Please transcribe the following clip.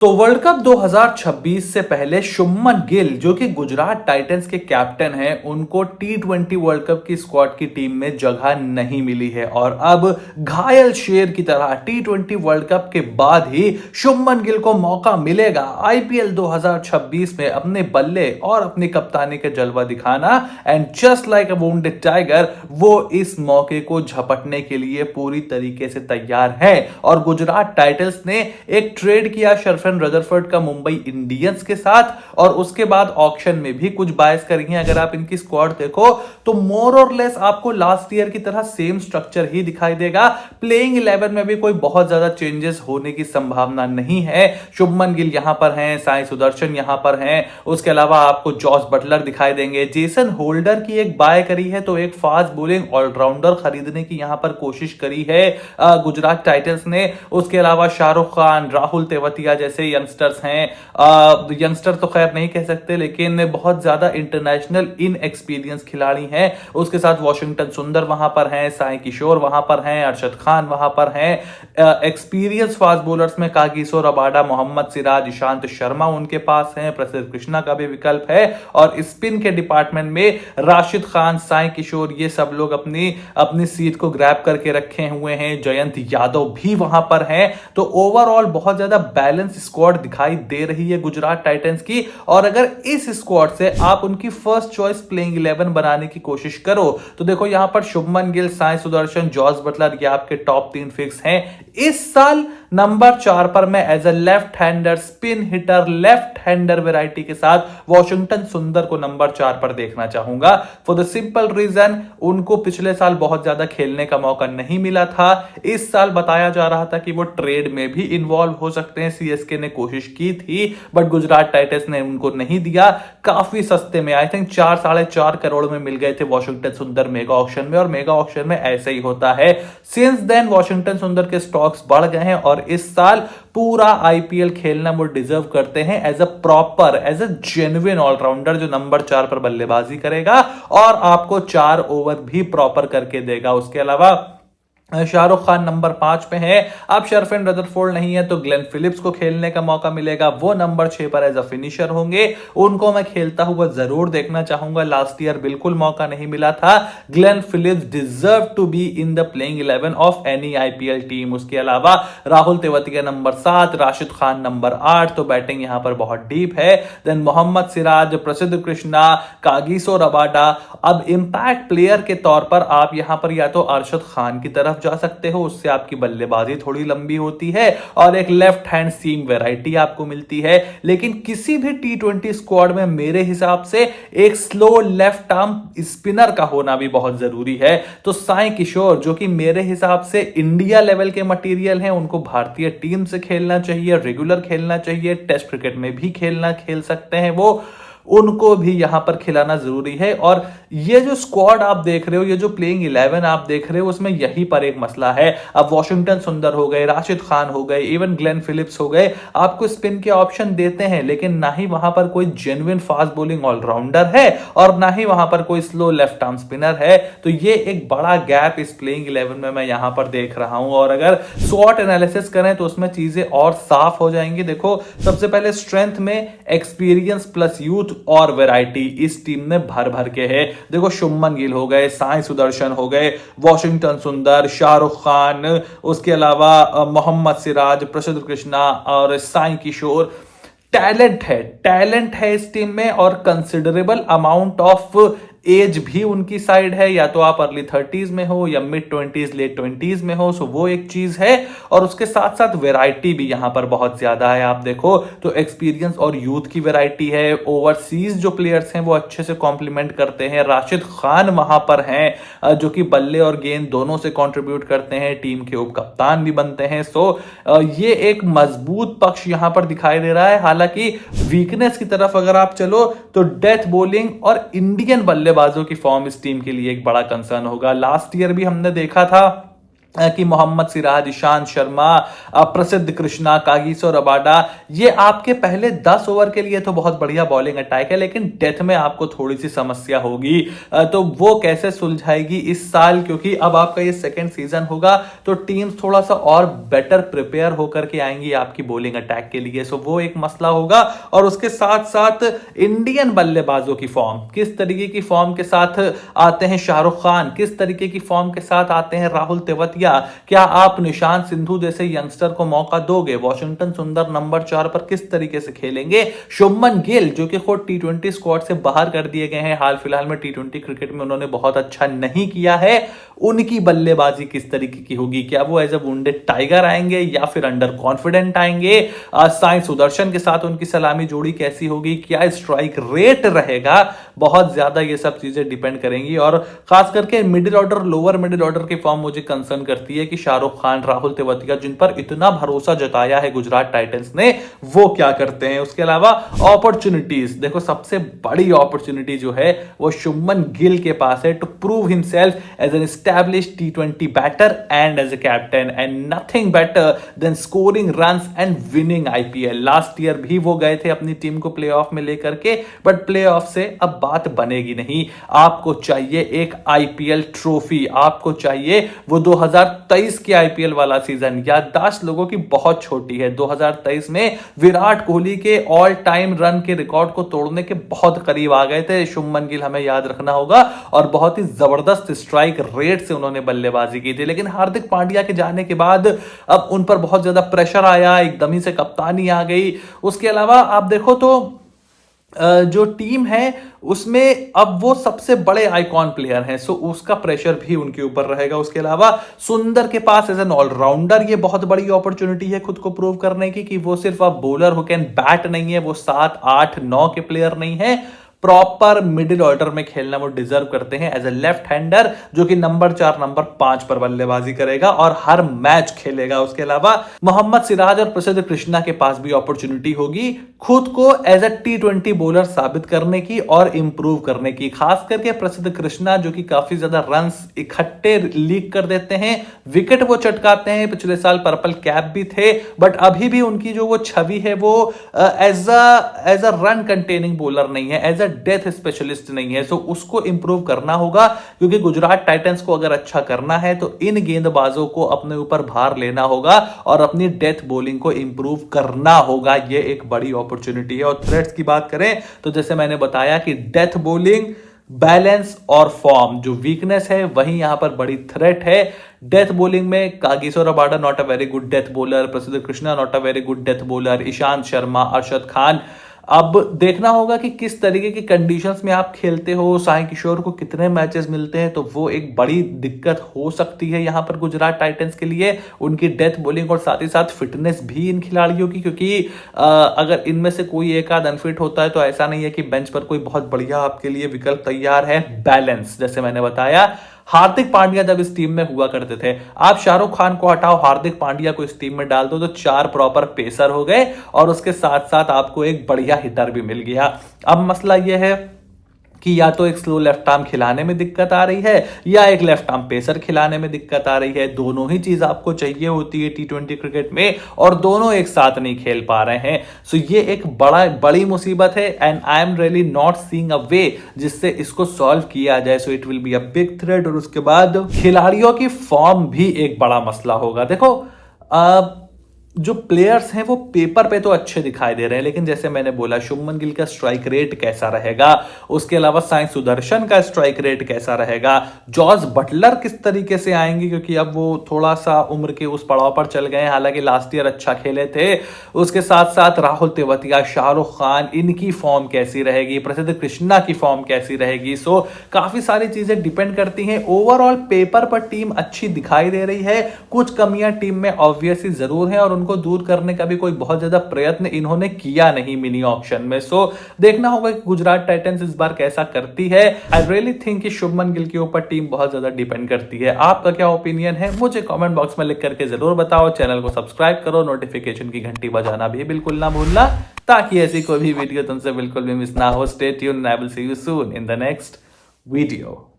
तो world cup 2026 से पहले शुभमन गिल जो कि गुजरात टाइटंस के कैप्टन हैं, उनको टी20 वर्ल्ड कप की स्क्वाड की टीम में जगह नहीं मिली है और अब घायल शेर की तरह टी20 वर्ल्ड कप के बाद ही शुभमन गिल को मौका मिलेगा आईपीएल 2026 में अपने बल्ले और अपनी कप्तानी का जलवा दिखाना। And just like a wounded tiger वो इस मौके को झपटने के लिए पूरी तरीके से तैयार है और गुजरात टाइटंस ने एक ट्रेड किया शर्फन रदरफोर्ड का मुंबई इंडियंस के साथ और उसके बाद ऑक्शन में भी कुछ बायस करेंगे। अगर आप इनकी स्क्वाड देखो तो मोर और लेस आपको लास्ट ईयर की तरह सेम स्ट्रक्चर ही दिखाई देगा। प्लेइंग 11 में भी कोई बहुत ज्यादा चेंजेस होने की संभावना नहीं है। शुभमन गिल यहां पर हैं, साई सुदर्शन यहां पर हैं, उसके अलावा आपको जॉस बटलर दिखाई देंगे। जेसन होल्डर की एक बाय करी है तो एक फास्ट बॉलिंग ऑलराउंडर खरीदने की यहां पर कोशिश करी है गुजरात टाइटंस ने। उसके अलावा शाहरुख खान, राहुल तेवतिया जैसे यंगस्टर्स हैं। यंगस्टर तो खैर नहीं कह सकते लेकिन बहुत ज्यादा इंटरनेशनल इन एक्सपीरियंस खिलाड़ी हैं। उसके साथ वॉशिंगटन सुंदर वहां पर हैं, साई किशोर वहां पर हैं, अरशद खान वहां पर हैं। एक्सपीरियंस फास्ट बॉलर्स में कागिसो रबाडा, मोहम्मद सिराज, ईशांत शर्मा उनके पास हैं। प्रसिद्ध कृष्णा का भी विकल्प है और स्पिन के डिपार्टमेंट में राशिद खान, साई किशोर ये सब लोग अपनी अपनी सीट को ग्रैब करके रखे हुए हैं। जयंत यादव भी वहां पर हैं। तो ओवरऑल बहुत ज्यादा बैलेंस स्क्वाड दिखाई दे रही है गुजरात टाइटंस की। और अगर इस स्क्वाड से आप उनकी फर्स्ट चॉइस प्लेइंग 11 बनाने की कोशिश करो तो देखो यहां पर शुभमन गिल, साई सुदर्शन, जॉस बटलर ये आपके टॉप 3 फिक्स हैं। इस साल नंबर 4 पर मैं as a left hander spin hitter, left hander variety के साथ वॉशिंगटन सुंदर को नंबर 4 पर देखना चाहूंगा। फॉर द सिंपल रीजन उनको पिछले साल बहुत ज्यादा खेलने का मौका नहीं मिला था। इस साल बताया जा रहा था कि वो ट्रेड में भी इन्वॉल्व हो सकते हैं। सीएसके ने कोशिश की थी बट गुजरात टाइटंस ने उनको नहीं दिया। काफी सस्ते में आई थिंक 4-4.5 करोड़ में मिल गए थे वॉशिंगटन सुंदर मेगा ऑक्शन में और मेगा ऑक्शन में ऐसे ही होता है। सिंस देन वॉशिंगटन सुंदर के स्टॉक्स बढ़ गए हैं और इस साल पूरा आईपीएल खेलना वो डिजर्व करते हैं as a proper, as a genuine allrounder जो नंबर 4 पर बल्लेबाजी करेगा और आपको 4 ओवर भी प्रॉपर करके देगा। उसके अलावा शाहरुख खान नंबर 5 पे है। अब शर्फन रदरफोर्ड नहीं है तो ग्लेन फिलिप्स को खेलने का मौका मिलेगा, वो नंबर 6 पर एज अ फिनिशर होंगे। उनको मैं खेलता हुआ जरूर देखना चाहूंगा। लास्ट ईयर बिल्कुल मौका नहीं मिला था। Glenn Phillips deserve to be in the playing 11 of any IPL team. उसके अलावा राहुल तेवतिया नंबर 7, राशिद खान नंबर 8, तो बैटिंग यहां पर बहुत डीप है। देन मोहम्मद सिराज, प्रसिद्ध कृष्णा, कागिसो रबाडा। अब इंपैक्ट प्लेयर के तौर पर आप यहां पर या तो अरशद खान की तरफ जा सकते हो, उससे आपकी बल्लेबाजी थोड़ी लंबी होती है और एक लेफ्ट हैंड सीम वैरायटी आपको मिलती है। लेकिन किसी भी टी20 स्क्वाड में मेरे हिसाब से एक स्लो लेफ्ट आर्म स्पिनर का होना भी बहुत जरूरी है। तो साई किशोर जो कि मेरे हिसाब से इंडिया लेवल के मटेरियल हैं, उनको भारतीय टीम से खेलना चाहिए, रेगुलर खेलना चाहिए, टेस्ट क्रिकेट में भी खेल सकते हैं वो, उनको भी यहां पर खिलाना जरूरी है। और ये जो स्क्वाड आप देख रहे हो, ये जो प्लेइंग 11 आप देख रहे हो, उसमें यही पर एक मसला है। अब वॉशिंगटन सुंदर हो गए, राशिद खान हो गए, इवन ग्लेन फिलिप्स हो गए, आपको स्पिन के ऑप्शन देते हैं लेकिन ना ही वहां पर कोई जेन्युइन फास्ट बॉलिंग ऑलराउंडर है और ना ही वहां पर कोई स्लो लेफ्ट आर्म स्पिनर है। तो ये एक बड़ा गैप इस प्लेइंग 11 में मैं यहां पर देख रहा हूं। और अगर स्वॉट एनालिसिस करें तो उसमें चीजें और साफ हो जाएंगी। देखो सबसे पहले स्ट्रेंथ में एक्सपीरियंस प्लस यूथ और वैरायटी इस टीम में भर भर के है। देखो शुभमन गिल हो गए, साई सुदर्शन हो गए, वॉशिंगटन सुंदर, शाहरुख खान, उसके अलावा मोहम्मद सिराज, प्रसिद्ध कृष्णा और साई किशोर। टैलेंट है इस टीम में और कंसिडरेबल अमाउंट ऑफ एज भी उनकी साइड है। या तो आप अर्ली 30s में हो या मिड 20s लेट 20s में हो, सो वो एक चीज है। और उसके साथ साथ वैरायटी भी यहां पर बहुत ज्यादा है। आप देखो तो एक्सपीरियंस और यूथ की वैरायटी है। ओवरसीज जो प्लेयर्स हैं वो अच्छे से कॉम्प्लीमेंट करते हैं। राशिद खान वहां पर हैं जो कि बल्ले और गेंद दोनों से कंट्रीब्यूट करते हैं, टीम के उप कप्तान भी बनते हैं। सो ये एक मजबूत पक्ष यहां पर दिखाई दे रहा है। हालांकि वीकनेस की तरफ अगर आप चलो तो डेथ बॉलिंग और इंडियन बल्लेबाजों की फॉर्म इस टीम के लिए एक बड़ा कंसर्न होगा। लास्ट ईयर भी हमने देखा था कि मोहम्मद सिराज, ईशांत शर्मा, प्रसिद्ध कृष्णा, कागिसो रबाडा, ये आपके पहले 10 ओवर के लिए तो बहुत बढ़िया बॉलिंग अटैक है, लेकिन डेथ में आपको थोड़ी सी समस्या होगी। तो वो कैसे सुलझाएगी इस साल, क्योंकि अब आपका ये सेकंड सीजन होगा तो टीम्स थोड़ा सा और बेटर प्रिपेयर होकर के आएंगी आपकी बॉलिंग अटैक के लिए। सो वो एक मसला होगा। और उसके साथ साथ इंडियन बल्लेबाजों की फॉर्म, किस तरीके की फॉर्म के साथ आते हैं शाहरुख खान, किस तरीके की फॉर्म के साथ आते हैं राहुल तेवतिया, क्या आप निशांत सिंधु जैसे यंगस्टर को मौका दोगे? वॉशिंगटन सुंदर नंबर 4 पर किस तरीके से खेलेंगे? शुभमन गिल जो कि खुद टी20 स्क्वाड से बाहर कर दिए गए हैं, हाल फिलहाल में टी20 क्रिकेट में उन्होंने बहुत अच्छा नहीं किया है, उनकी बल्लेबाजी किस तरीके की होगी? क्या वो एज ए वुंडेड टाइगर आएंगे या फिर अंडर कॉन्फिडेंट आएंगे? साई सुदर्शन के साथ उनकी सलामी जोड़ी कैसी होगी? क्या स्ट्राइक रेट रहेगा? बहुत ज्यादा ये सब चीजें डिपेंड करेंगी। और खास करके middle order, lower middle order की फॉर्म मुझे कंसर्न करती है कि शाहरुख खान, राहुल तेवतिया, जिन पर इतना भरोसा जताया है गुजरात टाइटंस ने, वो क्या करते हैं। उसके अलावा अपॉर्चुनिटीज, देखो सबसे बड़ी अपॉर्चुनिटी जो है वो शुभमन गिल के पास है to prove himself as an established टी20 batter and as a captain, and nothing better than scoring runs and winning IPL. Last year भी वो गए थे अपनी टीम को प्लेऑफ में लेकर के, बट प्लेऑफ से अब बात बनेगी नहीं। आपको चाहिए एक आईपीएल ट्रॉफी, आपको चाहिए वो 2023 के आईपीएल वाला सीजन। याददाश्त लोगों की बहुत छोटी है। 2023 में विराट कोहली के ऑल टाइम रन के रिकॉर्ड को तोड़ने के बहुत करीब आ गए थे शुभमन गिल, हमें याद रखना होगा, और बहुत ही जबरदस्त स्ट्राइक रेट से उन्होंने बल्लेबाजी की थी। लेकिन हार्दिक पांड्या के जाने के बाद अब उन पर बहुत ज्यादा प्रेशर आया, एकदम ही से कप्तानी आ गई। उसके अलावा आप देखो तो जो टीम है उसमें अब वो सबसे बड़े आइकॉन प्लेयर हैं, सो उसका प्रेशर भी उनके ऊपर रहेगा। उसके अलावा सुंदर के पास एज एन ऑलराउंडर ये बहुत बड़ी अपॉर्चुनिटी है खुद को प्रूव करने की कि वो सिर्फ अब बॉलर हु कैन बैट नहीं है, वो 7, 8, 9 के प्लेयर नहीं है, प्रॉपर मिडिल ऑर्डर में खेलना वो डिजर्व करते हैं एज ए लेफ्ट हैंडर जो कि नंबर 4, नंबर 5 पर बल्लेबाजी करेगा और हर मैच खेलेगा। उसके अलावा मोहम्मद सिराज और प्रसिद्ध कृष्णा के पास भी अपॉर्चुनिटी होगी खुद को एज ए टी20 बॉलर साबित करने की और इंप्रूव करने की। खास करके प्रसिद्ध कृष्णा जो कि काफी ज्यादा रन्स इकट्ठे लीक कर देते हैं, विकेट वो चटकाते हैं, पिछले साल पर्पल कैप भी थे, बट अभी भी उनकी जो वो छवि है वो as a run containing bowler नहीं है, एज अ डेथ स्पेशलिस्ट नहीं है। सो उसको इंप्रूव करना होगा, क्योंकि गुजरात टाइटंस को अगर अच्छा करना है तो इन गेंदबाजों को अपने ऊपर भार लेना होगा और अपनी डेथ बॉलिंग को इंप्रूव करना होगा। ये एक बड़ी अपॉर्चुनिटी है। और थ्रेट्स की बात करें तो जैसे मैंने बताया कि डेथ बॉलिंग, बैलेंस और फॉर्म जो वीकनेस है वही यहां पर बड़ी थ्रेट है। डेथ बॉलिंग में Kagiso Rabada not a very good death bowler, Prasidh Krishna not a very good death bowler, Ishant Sharma, Arshad Khan. अब देखना होगा कि किस तरीके की कंडीशंस में आप खेलते हो, साई किशोर को कितने मैचेस मिलते हैं, तो वो एक बड़ी दिक्कत हो सकती है यहां पर गुजरात टाइटंस के लिए, उनकी डेथ बॉलिंग और साथ ही साथ फिटनेस भी इन खिलाड़ियों की, क्योंकि अगर इनमें से कोई एक आध अनफिट होता है तो ऐसा नहीं है कि बेंच पर कोई बहुत बढ़िया आपके लिए विकल्प तैयार है। बैलेंस, जैसे मैंने बताया, हार्दिक पांड्या जब इस टीम में हुआ करते थे, आप शाहरुख खान को हटाओ, हार्दिक पांड्या को इस टीम में डाल दो तो 4 प्रॉपर पेसर हो गए और उसके साथ साथ आपको एक बढ़िया हिटर भी मिल गया। अब मसला यह है कि या तो एक स्लो लेफ्ट आर्म खिलाने में दिक्कत आ रही है या एक लेफ्ट आर्म पेसर खिलाने में दिक्कत आ रही है। दोनों ही चीज आपको चाहिए होती है टी20 क्रिकेट में और दोनों एक साथ नहीं खेल पा रहे हैं। सो ये एक बड़ी मुसीबत है and I am really not seeing a way जिससे इसको सॉल्व किया जाए। So it will be a big threat. और उसके बाद खिलाड़ियों की फॉर्म भी एक बड़ा मसला होगा। देखो जो प्लेयर्स हैं वो पेपर पे तो अच्छे दिखाई दे रहे हैं, लेकिन जैसे मैंने बोला शुभमन गिल का स्ट्राइक रेट कैसा रहेगा, उसके अलावा साई सुदर्शन का स्ट्राइक रेट कैसा रहेगा, जॉस बटलर किस तरीके से आएंगे, क्योंकि अब वो थोड़ा सा उम्र के उस पड़ाव पर चल गए हैं, हालांकि लास्ट ईयर अच्छा खेले थे। उसके साथ साथ राहुल तेवतिया, शाहरुख खान, इनकी फॉर्म कैसी रहेगी, प्रसिद्ध कृष्णा की फॉर्म कैसी रहेगी। सो काफी सारी चीजें डिपेंड करती हैं। ओवरऑल पेपर पर टीम अच्छी दिखाई दे रही है, कुछ कमियां टीम में ऑब्वियसली जरूर है और उनको दूर करने का भी कोई बहुत ज्यादा प्रयत्न इन्होंने किया नहीं मिनी ऑक्शन में। सो देखना होगा कि गुजरात टाइटंस इस बार कैसा करती है। आई रियली थिंक कि शुभमन गिल के ऊपर टीम बहुत ज्यादा डिपेंड करती है। आपका क्या ओपिनियन है मुझे कमेंट बॉक्स में लिख करके जरूर बताओ। चैनल को सब्सक्राइब करो, नोटिफिकेशन की घंटी बजाना भी बिल्कुल ना भूलना, ताकि ऐसी कोई भी वीडियो तुमसे बिल्कुल भी मिस ना हो। Stay tuned, I will see you soon in the next video.